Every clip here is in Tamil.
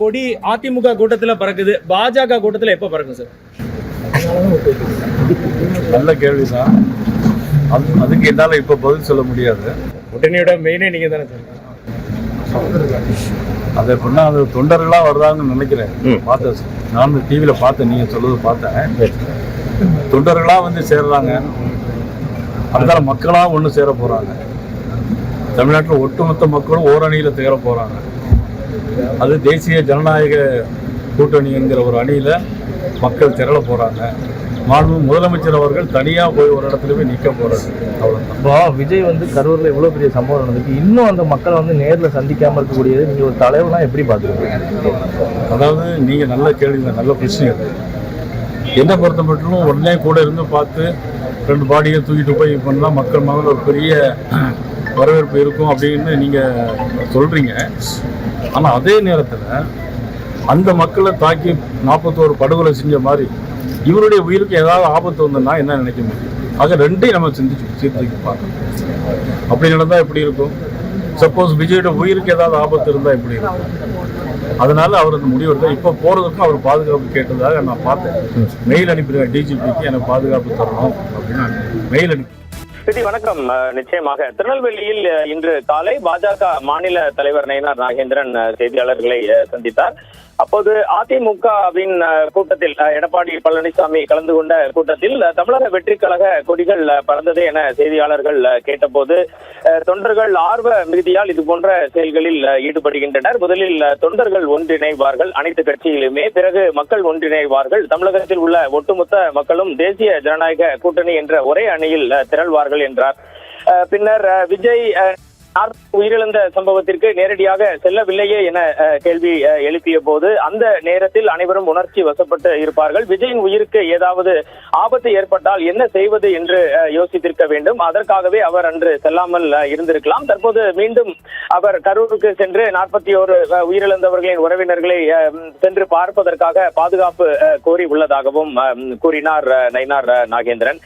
கொடி அதிமுக கூட்டத்துல பறக்குது, பாஜக கூட்டத்துல எப்ப பறக்கும் சார்? நல்ல கேள்விதான். அதுக்கு என்னால இப்ப பதில் சொல்ல முடியாது. கூட்டணியோட மெயினே நீங்க தானே சார். அதை எப்படின்னா அது தொண்டர்களா வர்றாங்கன்னு நினைக்கிறேன். பார்த்தேன், நான் டிவியில பார்த்தேன், நீங்க சொல்றது பார்த்தேன். தொண்டர்களா வந்து சேர்றாங்க, அதனால மக்களா ஒன்று சேர போறாங்க. தமிழ்நாட்டில் ஒட்டுமொத்த மக்களும் ஓரணியில சேர போறாங்க. அது தேசிய ஜனநாயக கூட்டணி என்கிற ஒரு அணியில மக்கள் திரள போறாங்க. மாண்பு முதலமைச்சர் அவர்கள் தனியா போய் ஒரு இடத்துல போய் நிற்க போறாரு. அவ்வளவுதான். இப்போ விஜய் வந்து கரூர்ல இவ்வளவு பெரிய சம்பவம் நடந்துருக்கு, இன்னும் அந்த மக்களை வந்து நேர்ல சந்திக்காம இருக்கக்கூடியது நீங்க ஒரு தலைவர்லாம் எப்படி பாத்துருக்கீங்க? அதாவது நீங்க நல்ல கேள்வி, நல்ல பிரச்சனை. என்ன பொறுத்த மட்டும் உடனே கூட இருந்து பார்த்து 2 பாடியை தூக்கிட்டு போய் பண்ணால் மக்கள் மகன் ஒரு பெரிய வரவேற்பு இருக்கும் அப்படின்னு நீங்கள் சொல்கிறீங்க. ஆனால் அதே நேரத்தில் அந்த மக்களை தாக்கி 41 படுகொலை செஞ்ச மாதிரி இவருடைய உயிருக்கு ஏதாவது ஆபத்து வந்ததுன்னா என்ன நினைக்க முடியும்? ஆக ரெண்டையும் நம்ம சீர்தூக்கி பார்க்கணும். அப்படி நடந்தால் எப்படி இருக்கும்? சப்போஸ் விஜயோட உயிருக்கு ஏதாவது ஆபத்து இருந்தால் எப்படி இருக்கும்? அதனால அவர் அந்த முடிவு எடுத்தார். இப்போ போறதுக்கும் அவர் பாதுகாப்பு கேட்டதாக நான் பார்த்தேன். மெயில் அனுப்பிடுவேன், டிஜிபிக்கு எனக்கு பாதுகாப்பு தரணும் அப்படின்னு மெயில் அனுப்பி. வணக்கம். நிச்சயமாக திருநெல்வேலியில் இன்று காலை பாஜக மாநில தலைவர் நயினார் நாகேந்திரன் செய்தியாளர்களை சந்தித்தார். அப்போது அதிமுகவின் கூட்டத்தில் எடப்பாடி பழனிசாமி கலந்து கொண்ட கூட்டத்தில் தமிழக வெற்றி கழக கொடிகள் பறந்தது என செய்தியாளர்கள் கேட்டபோது, தொண்டர்கள் ஆர்வ மிகுதியால் இது போன்ற செயல்களில் ஈடுபடுகின்றனர். முதலில் தொண்டர்கள் ஒன்றிணைவார்கள் அனைத்து கட்சியிலுமே, பிறகு மக்கள் ஒன்றிணைவார்கள், தமிழகத்தில் உள்ள ஒட்டுமொத்த மக்களும் தேசிய ஜனநாயக கூட்டணி என்ற ஒரே அணியில் திரள்வார்கள் என்றார். பின்னர் விஜய் உயிரிழந்த சம்பவத்திற்கு நேரடியாக செல்லவில்லையே என கேள்வி எழுப்பிய போது, அந்த நேரத்தில் அனைவரும் உணர்ச்சி வசப்பட்டு இருப்பார்கள். விஜயின் உயிருக்கு ஏதாவது ஆபத்து ஏற்பட்டால் என்ன செய்வது என்று யோசித்திருக்க வேண்டும். அதற்காகவே அவர் அன்று செல்லாமல் இருந்திருக்கலாம். தற்போது மீண்டும் அவர் கரூருக்கு சென்று 41 உயிரிழந்தவர்களின் உறவினர்களை சென்று பார்ப்பதற்காக பாதுகாப்பு கோரி உள்ளதாகவும் கூறினார் நயினார் நாகேந்திரன்.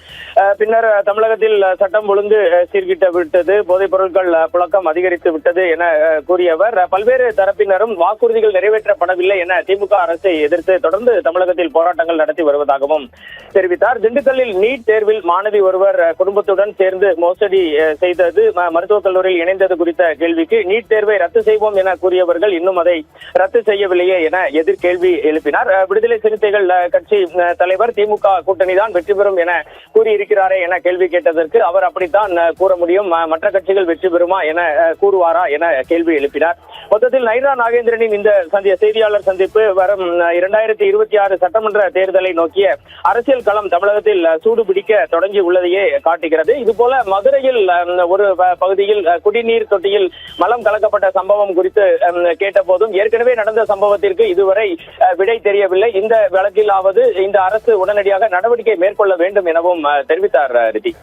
பின்னர் தமிழகத்தில் சட்டம் ஒழுங்கு சீர்கிட்டு விட்டது, போதைப் பொருட்கள் புழக்கம் அதிகரித்து விட்டது என கூறியவர், பல்வேறு தரப்பினரும் வாக்குறுதிகள் நிறைவேற்றப்படவில்லை என திமுக அரசை எதிர்த்து தொடர்ந்து தமிழகத்தில் போராட்டங்கள் நடத்தி வருவதாகவும் தெரிவித்தார். திண்டுக்கல்லில் நீட் தேர்வில் மாணவி ஒருவர் குடும்பத்துடன் சேர்ந்து மோசடி செய்தது, மருத்துவக் கல்லூரியில் இணைந்தது குறித்த கேள்விக்கு நீட் தேர்வை ரத்து செய்வோம் என கூறியவர்கள் இன்னும் அதை ரத்து செய்யவில்லையே என எதிர்கேள்வி எழுப்பினார். விடுதலை சிறுத்தைகள் கட்சி தலைவர் திமுக கூட்டணி தான் வெற்றி பெறும் என கூறியிருக்கிறாரே என கேள்வி கேட்டதற்கு அவர் அப்படித்தான் கூற முடியும், மற்ற கட்சிகள் வெற்றி பெறுமா என கூறுவாரா என கேள்வி எழுப்பினார். மொத்தத்தில் நயினார் நாகேந்திரனின் இந்த செய்தியாளர் சந்திப்பு வரும் 2026 சட்டமன்ற தேர்தலை நோக்கிய அரசியல் களம் தமிழகத்தில் சூடு பிடிக்க தொடங்கி உள்ளதையே காட்டுகிறது. இதுபோல மதுரையில் ஒரு பகுதியில் குடிநீர் தொட்டியில் மலம் கலக்கப்பட்ட சம்பவம் குறித்து கேட்ட போதும் ஏற்கனவே நடந்த சம்பவத்திற்கு இதுவரை விடை தெரியவில்லை. இந்த வழக்கிலாவது இந்த அரசு உடனடியாக நடவடிக்கை மேற்கொள்ள வேண்டும் எனவும் தெரிவித்தார் ரித்தி.